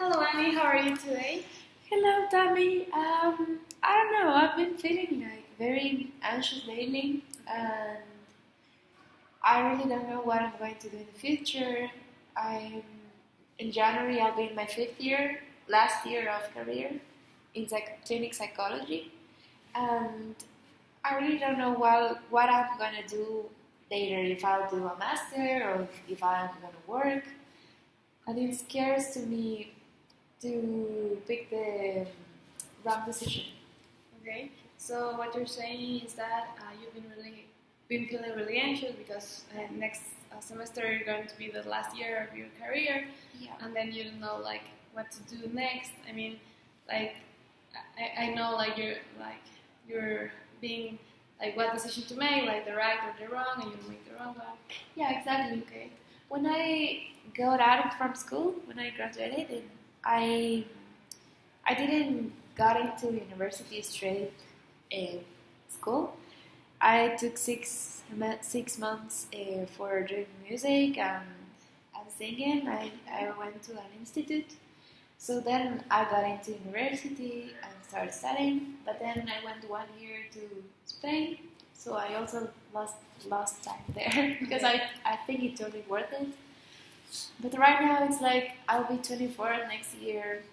Hello, Annie. How are you today? Hello, Tammy. I don't know. I've been feeling like very anxious lately, and I really don't know what I'm going to do in the future. I'm in January. I'll be in my last year of career in clinic psychology, and I really don't know what I'm gonna do later. If I'll do a master or if I'm gonna work, and it scares to me to pick the wrong decision. Okay. So what you're saying is that you've been feeling really anxious because next semester you're going to be the last year of your career, Yeah. and then you don't know like what to do next. I mean, like I know you're being like what decision to make, like the right or the wrong, and you make the wrong one. Yeah, exactly. Okay. When I got out from school, when I graduated, I I didn't got into university straight school. I took 6 months for doing music and singing. I went to an institute. So then I got into university and started studying. But then I went 1 year to Spain. So I also lost time there because I think it's totally worth it. But right now it's like I'll be 24 next year,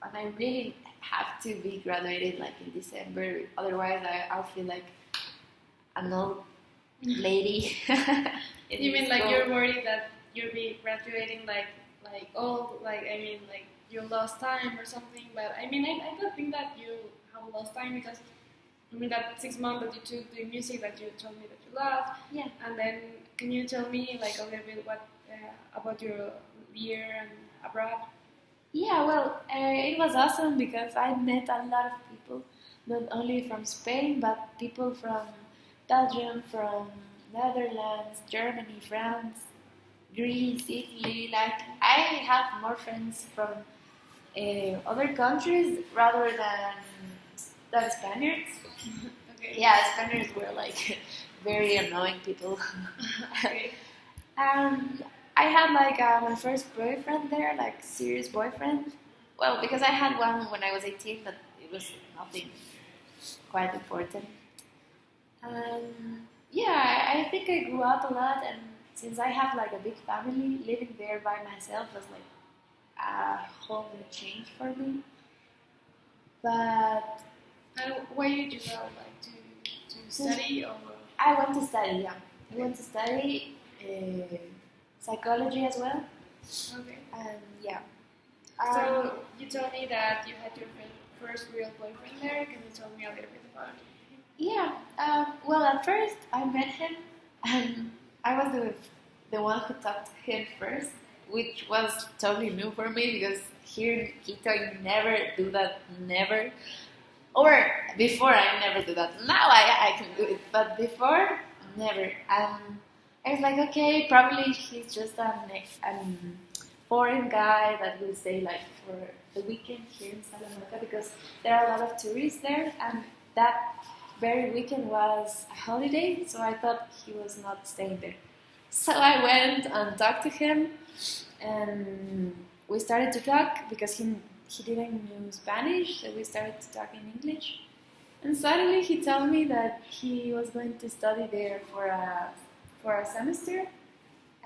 and I really have to be graduated like in December. Otherwise, I'll feel like an old lady. You mean like you're worried that you'll be graduating like old, like I mean like you lost time or something? But I mean I don't think that you have lost time because I mean that 6 months that you took doing music that you told me that you loved. Yeah. And then can you tell me like a little bit what about your year and abroad? Yeah, well, it was awesome because I met a lot of people, not only from Spain, but people from Belgium, from Netherlands, Germany, France, Greece, Italy. Like, I have more friends from other countries rather than Spaniards. Okay. Yeah, Spaniards were like very annoying people. Okay. I had like my first boyfriend there, like serious boyfriend. Well, because I had one when I was 18, but it was nothing quite important. Yeah, I think I grew up a lot, and since I have like a big family, living there by myself was like a whole new change for me. But And why did you go like to study or? I went to study, yeah. I went to study psychology as well. Okay. And yeah. So you told me that you had your first real boyfriend there. Can you tell me a little bit about it? Yeah. Well, at first I met him, and I was the one who talked to him first, which was totally new for me because here in Quito you never do that, never. Or before I never do that. Now I can do it, but before never. I was like, okay, probably he's just an foreign guy that will stay like for the weekend here in Salamanca because there are a lot of tourists there, and that very weekend was a holiday, so I thought he was not staying there. So I went and talked to him, and we started to talk because he didn't know Spanish, so we started to talk in English. And suddenly he told me that he was going to study there for a semester,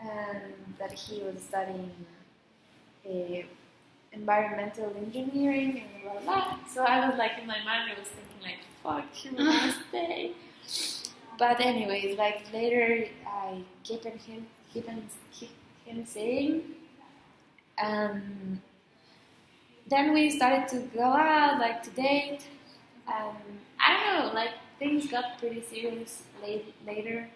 and that he was studying environmental engineering and blah blah blah. So I was like in my mind, I was thinking like, fuck, he was gonna stay. But anyways, like later I kept him saying, and then we started to go out, like to date, and I don't know, like things got pretty serious later.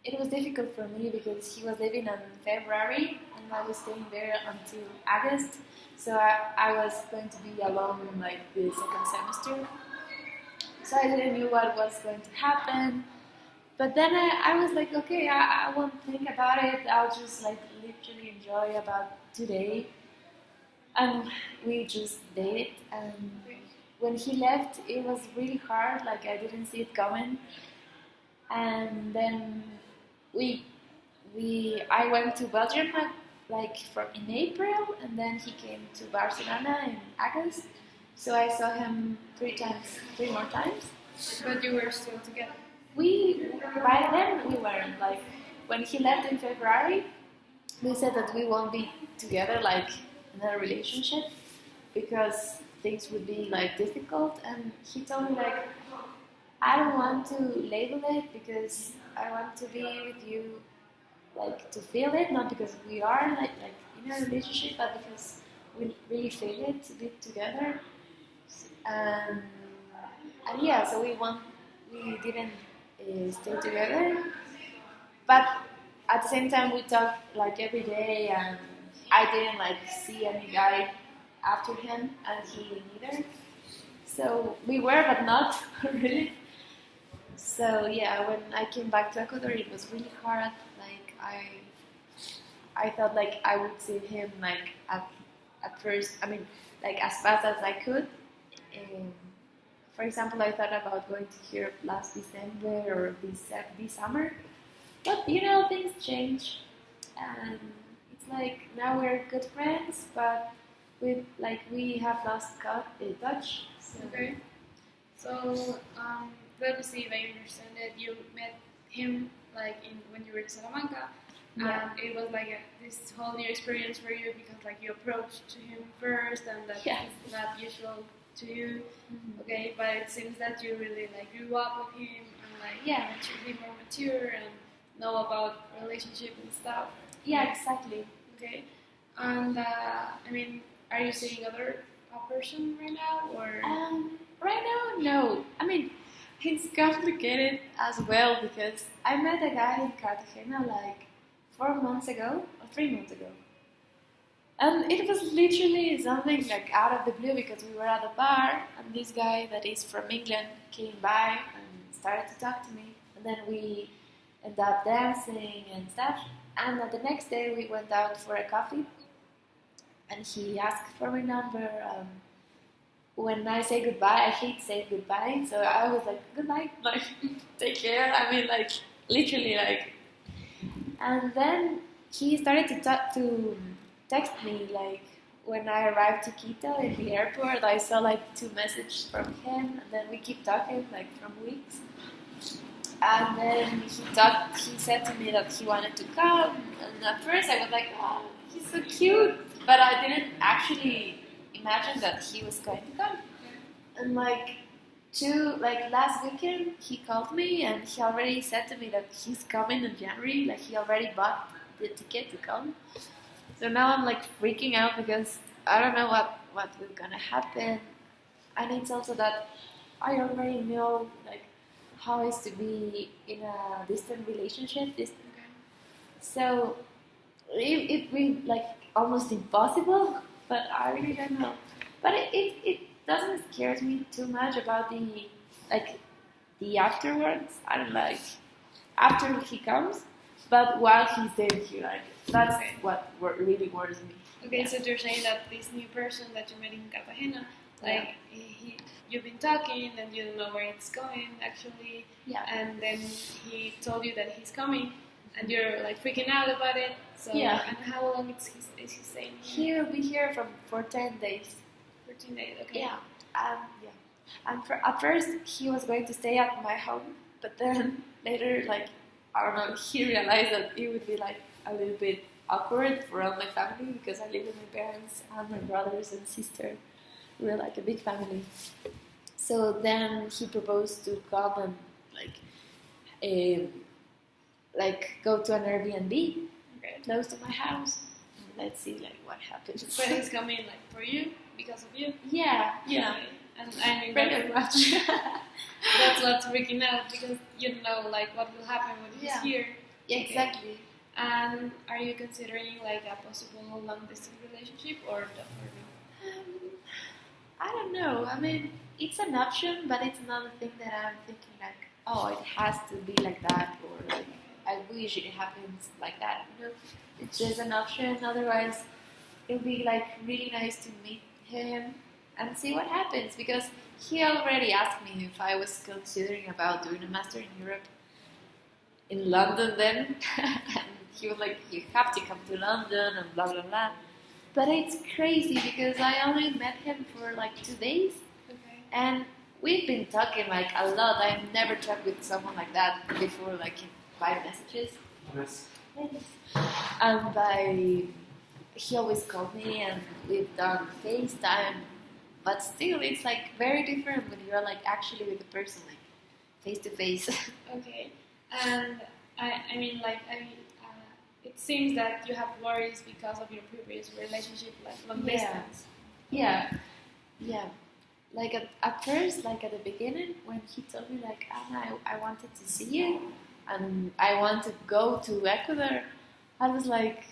It was difficult for me because he was leaving in February and I was staying there until August, so I was going to be alone like the second semester. So I didn't know what was going to happen. But then I was like, okay, I won't think about it. I'll just like literally enjoy about today. And we just did. And when he left, it was really hard. Like I didn't see it coming. And then I went to Belgium like from in April, and then he came to Barcelona in August. So I saw him 3 more times. But you were still together. We by then we weren't like when he left in February. We said that we won't be together like in a relationship because things would be like difficult, and he told me like I don't want to label it because I want to be with you like to feel it, not because we are like in a relationship, but because we really feel it to be together. And, and yeah, so we didn't stay together, but at the same time we talked like every day, and I didn't like see any guy after him, and he neither. So we were, but not really. So yeah, when I came back to Ecuador, it was really hard. Like I thought like I would see him like at first. I mean, like as fast as I could. For example, I thought about going to Europe last December or this summer, but you know things change, and it's like now we're good friends, but we have lost touch. So. Okay. So let me see if I understand it. You met him like when you were in Salamanca, Yeah. and it was like this whole new experience for you because like you approached to him first, and that Yes. is not usual to you. Mhm. Okay, but it seems that you really like grew up with him and like Yeah. to be more mature and know about relationship and stuff. Yeah, exactly. Okay, and I mean, are you seeing other person right now or? Right now, no. I mean, it's complicated as well because I met a guy in Cartagena like 4 months ago or 3 months ago. And it was literally something like out of the blue because we were at a bar and this guy that is from England came by and started to talk to me. And then we ended up dancing and stuff. And the next day we went out for a coffee and he asked for my number. When I say goodbye, I hate saying goodbye. So I was like, goodbye, like, take care. I mean, like, literally, like. And then he started to text me, like, when I arrived to Quito in the airport, I saw, like, 2 messages from him. And then we keep talking, like, from weeks. And then he said to me that he wanted to come. And at first I was like, oh, he's so cute. But I didn't actually imagine that he was going to come. And like last weekend he called me and he already said to me that he's coming in January, like he already bought the ticket to come. So now I'm like freaking out because I don't know what was gonna happen. And it's also that I already know like how it's to be in a distant relationship. So it be like almost impossible, but I really don't know. But it doesn't scare me too much about the afterwards. I don't like after he comes, but while he's there, he like that's Okay. what really worries me. Okay, so you're saying that this new person that you met in Cartagena, like you've been talking and you don't know where it's going actually, Yeah. and then he told you that he's coming, and you're like freaking out about it. So Yeah. And how long is he staying? He'll be here for 10 days. 14 days. Okay. Yeah. Yeah. And at first he was going to stay at my home, but then later, like I don't know, he realized that it would be like a little bit awkward for all my family because I live with my parents and my brothers and sister. We're like a big family. So then he proposed to come and go to an Airbnb Okay. close to my house. Let's see like what happens. But he's coming like for you because of you. Yeah. Okay. And I mean Pretty much. that's what's freaking out because you don't know like what will happen when he's Yeah. here. Yeah, exactly. And are you considering like a possible long distance relationship or no? I don't know. I mean, it's an option, but it's not a thing that I'm thinking like, oh, it has to be like that, or like, I wish it happens like that. You know, it's just an option. Otherwise, it'll be like really nice to meet him and see what happens because he already asked me if I was considering about doing a master in Europe, in London then, and he was like, you have to come to London and blah blah blah. But it's crazy because I only met him for like 2 days, and we've been talking like a lot. I've never talked with someone like that before, like in 5 messages. Yes. And he always called me, and we've done FaceTime. But still, it's like very different when you're like actually with the person, like face to face. Okay, and I mean, like, it seems that you have worries because of your previous relationship, like long distance. Yeah. Like at first, like at the beginning, when he told me like, Anna, I wanted to see you, and I want to go to Ecuador, I was like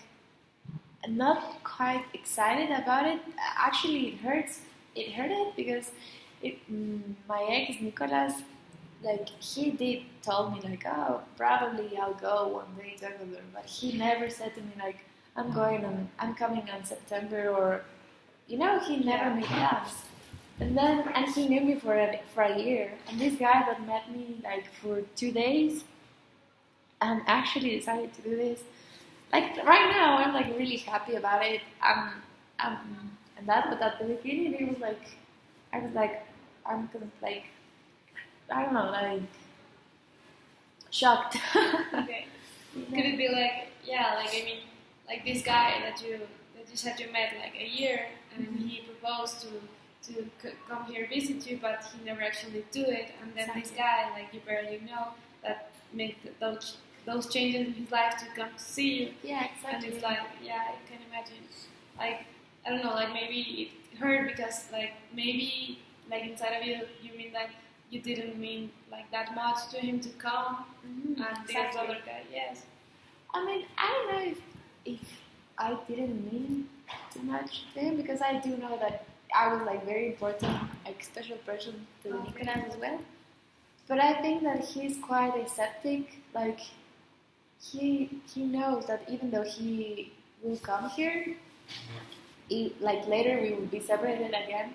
not quite excited about it. Actually, it hurts. It hurted because my ex Nicolas, like he did told me like, oh, probably I'll go one day to Ecuador, but he never said to me like, I'm coming on September, or he never made plans. And he knew me for a year, and this guy that met me like for 2 days, and actually decided to do this. Like right now, I'm like really happy about it. And that, but at the beginning, it was like, I was like, I'm kind of like, I don't know, like shocked. Okay. Could it be like, like I mean, like this guy that you said you met like a year, and he proposed to come here visit you, but he never actually do it, and then this guy like you barely know that made those changes in his life to come to see you. Yeah, exactly. And it's like, I can imagine, like I don't know, like maybe it hurt because like maybe like inside of you mean that you didn't mean like that much to him to come, and this other guy, yes. I mean, I don't know if I didn't mean too much to him, because I do know that I was like very important, like special person to Nicolas as well. But I think that he's quite aseptic. Like he knows that even though he will come here, like later we will be separated again,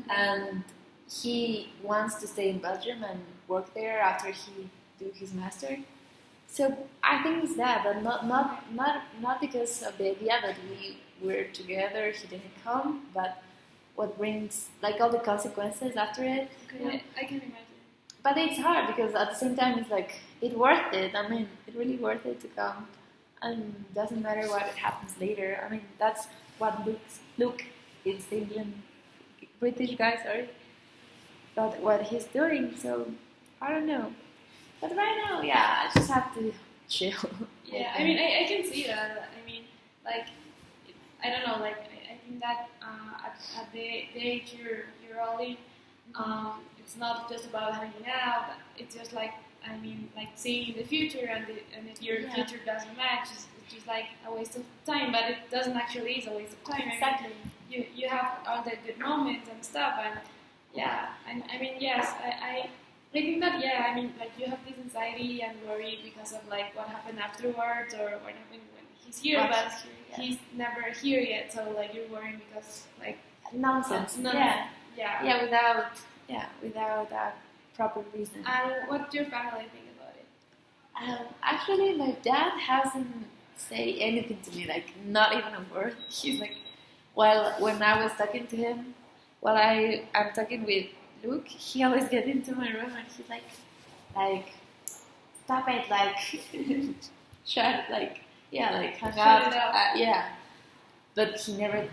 and he wants to stay in Belgium and work there after he do his master. So I think it's that, but not because of the idea that we were together, he didn't come, but what brings like all the consequences after it. Okay, I can imagine. But it's hard because at the same time it's like it's worth it. I mean, it's really worth it to come, and doesn't matter what happens later. I mean, that's what Luke is England, British guy, sorry, but what he's doing. So I don't know. But right now, I just have to chill. Yeah, I mean, I can see that. I mean, like, I don't know, like, I think that at the age you're all in, it's not just about hanging out. It's just like, I mean, like seeing the future, and if your future doesn't match, it's just like a waste of time. But it doesn't actually is a waste of time. Exactly. I mean, you have all the good moments and stuff, and and I mean, yes, I think that, I mean, like you have this anxiety and worry because of like what happened afterwards, or what happened when he's here, but he's never here yet. So like you're worrying because like nonsense. Without a proper reason. And what do your family think about it? Actually, my dad hasn't said anything to me, like not even a word. He's like, when I was talking to him, while I'm talking with Luke, he always gets into my room and he's like, stop it, like, shut, like, hang out, But he never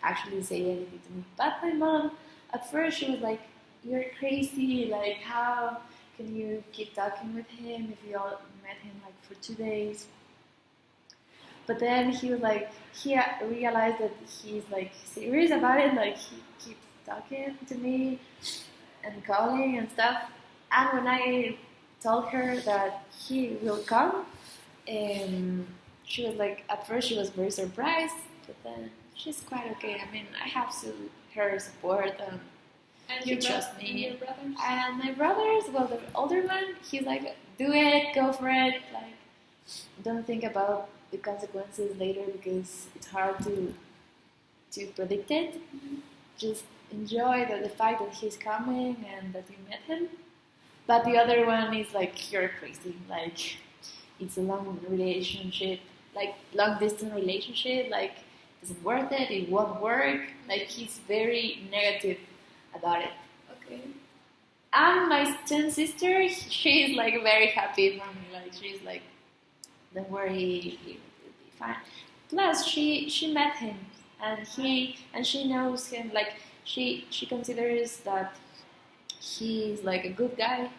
actually say anything to me. But my mom, at first, she was like, "You're crazy. Like, how can you keep talking with him if you all met him like for 2 days?" But then he was like, he realized that he's like serious about it. Like, he keeps talking to me and calling and stuff. And when I told her that he will come, she was like, at first she was very surprised, but then she's quite okay. I mean, I have her support, and he trusts me. And your brothers? And my brothers, well, the older one, he's like, do it, go for it. Like, don't think about the consequences later because it's hard to predict it. Mm-hmm. Just enjoy the fact that he's coming and that you met him. But the other one is like, you're crazy. Like, it's a long relationship. like long distance relationship, like isn't worth it, it won't work. Like he's very negative about it. Okay. And my twin sister, she's like very happy for me. Like she's like, don't worry, it will be fine. Plus, she met him, and she knows him. Like she considers that he's like a good guy.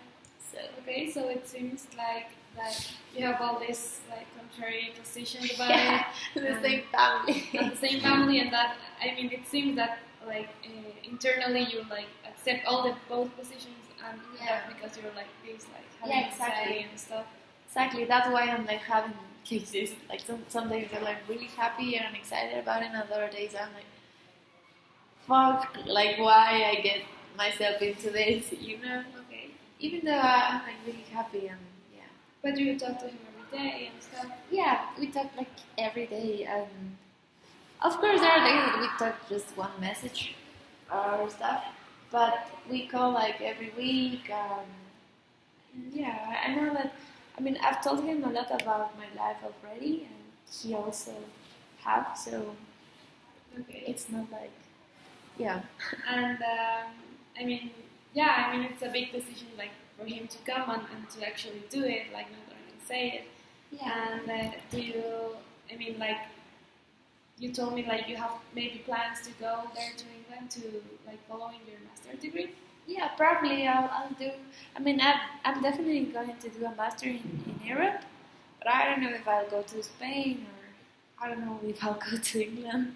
So Okay, so it seems like that you have all these like contrary positions about yeah, it. the same family. And the same family, and that I mean, it seems that like internally you like accept all the both positions, and Yeah. because you're like this, like having Yeah, exactly. anxiety and stuff. Exactly. That's why I'm like having cases. Like some days I'm like really happy and I'm excited about it, and other days I'm like, fuck, like why I get myself into this, you know? Okay, Even though I'm like really happy and yeah. but you talk to him every day and stuff. Yeah, we talk like every day, and of course there are days that we talk just one message or stuff, but we call like every week. Yeah, I know that. I mean, I've told him a lot about my life already, and he also have. So Okay. it's not like, yeah, And I mean, yeah, I mean, it's a big decision, like for him to come and to actually do it, like not only say it. yeah. And do you? I mean, like you told me, like you have maybe plans to go there to England to like following your master's degree. Yeah, probably I'll do. I mean, I'm definitely going to do a master in Europe, but I don't know if I'll go to Spain or I don't know if I'll go to England.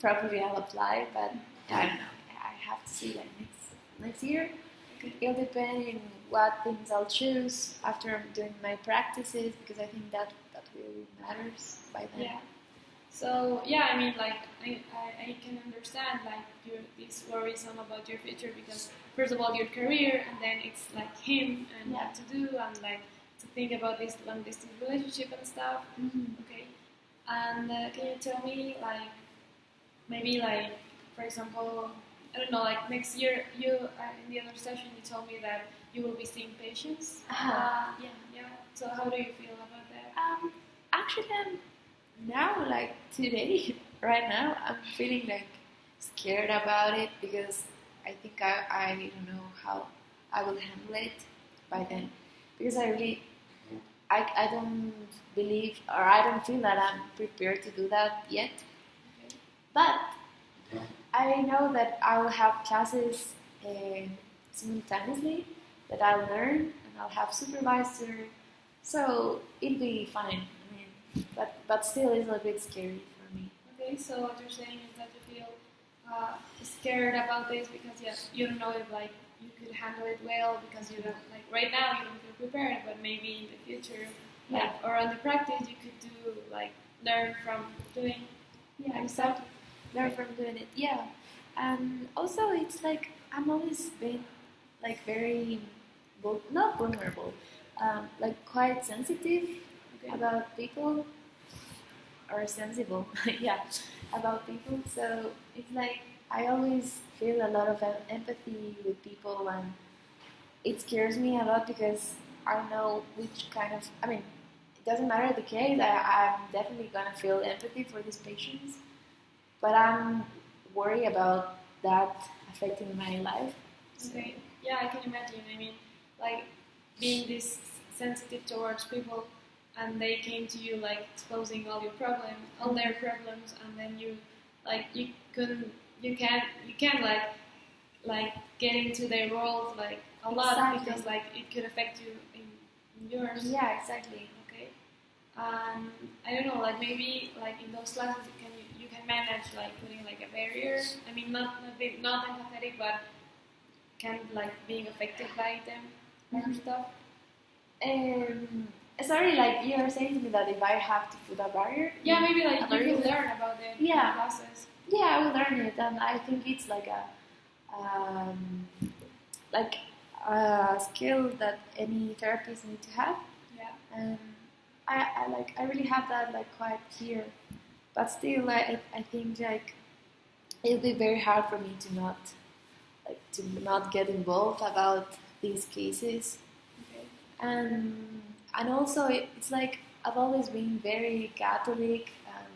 Probably I'll apply, but I don't know. I have to see like next year. It'll depend on what things I'll choose after I'm doing my practices because I think that really matters by then. Yeah. So yeah, I mean, like I can understand like your this worrisome about your future because first of all your career and then it's like him and Yeah. what to do and like to think about this long distance relationship and stuff. Mm-hmm. Okay. And can you tell me like maybe like for example I don't know like next year you in the other session you told me that you will be seeing patients. Yeah. Yeah. So how do you feel about that? Actually, I'm now, like today, right now, I'm feeling like scared about it because I think I don't know how I will handle it by then. Because I don't believe or I don't feel that I'm prepared to do that yet. Okay. But I know that I'll have classes simultaneously that I'll learn and I'll have supervisor, so it'll be fine. I mean, but still, it's a bit scary for me. Okay, so what you're saying is that you feel scared about this because yes, you don't know if like you could handle it well because you don't like right now you don't feel prepared, but maybe in the future, like Yeah. or on the practice you could do like learn from doing. Yeah, exactly. Learn from doing it. Yeah, and also it's like I'm always been like very not vulnerable, like quite sensitive Okay. about people or sensible, yeah, about people. So it's like I always feel a lot of empathy with people, and it scares me a lot because I know which kind of. I mean, it doesn't matter the case. I'm definitely gonna feel empathy for these patients, but I'm worried about that affecting my life. So, Okay. Yeah, I can imagine. I mean, like being this sensitive towards people, and they came to you like exposing all your problems, all their problems, and then you, like, you can't like get into their world like a lot Exactly. because like it could affect you in yours. yeah, exactly. Okay. I don't know, like maybe like in those classes you can manage like putting like a barrier. I mean, not empathetic, but kind of like being affected by them or stuff. Sorry, like you were saying to me that if I have to put a barrier. Yeah, maybe like a you barrier. can learn about it Yeah. in classes. Yeah, I will learn it, and I think it's like a skill that any therapist need to have. Yeah. And I really have that like quite here, but still I think like it'll be very hard for me to not get involved about these cases, Okay. and also it's like I've always been very Catholic and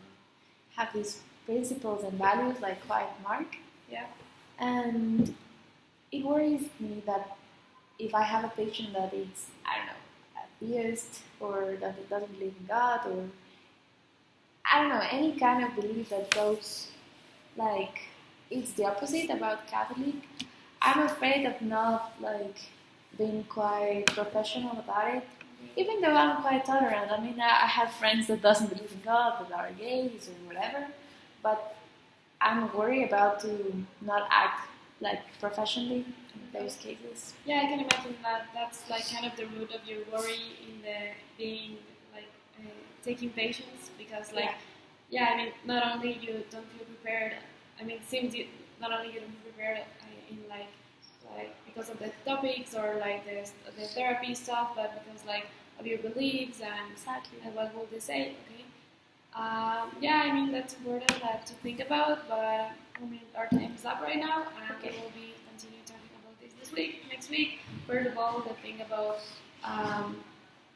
have these principles and values like quite marked. Yeah. And it worries me that if I have a patient that is, I don't know, atheist or that it doesn't believe in God or I don't know, any kind of belief that goes like it's the opposite about Catholic, I'm afraid of not like being quite professional about it. Even though I'm quite tolerant, I mean, I have friends that doesn't believe in God, that are gays or whatever, but I'm worried about to not act like professionally in those cases. Yeah, I can imagine that that's like kind of the root of your worry in the being like taking patients because like I mean not only you don't feel prepared. I mean it seems you not only you don't feel prepared in like because of the topics or like the therapy stuff, but because like of your beliefs and Exactly. and what will they say? Okay. Yeah, I mean that's important to think about, but I mean our time is up right now, and we will be continue talking about this week, next week. First of all, the thing about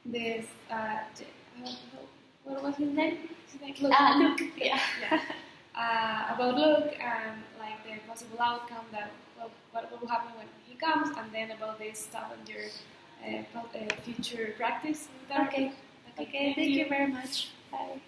this. What was his name? Luke. Yeah. About Luke and like the possible outcome that what will happen when he comes, and then about this stuff and your future practice. Okay. Thank you very much. Bye.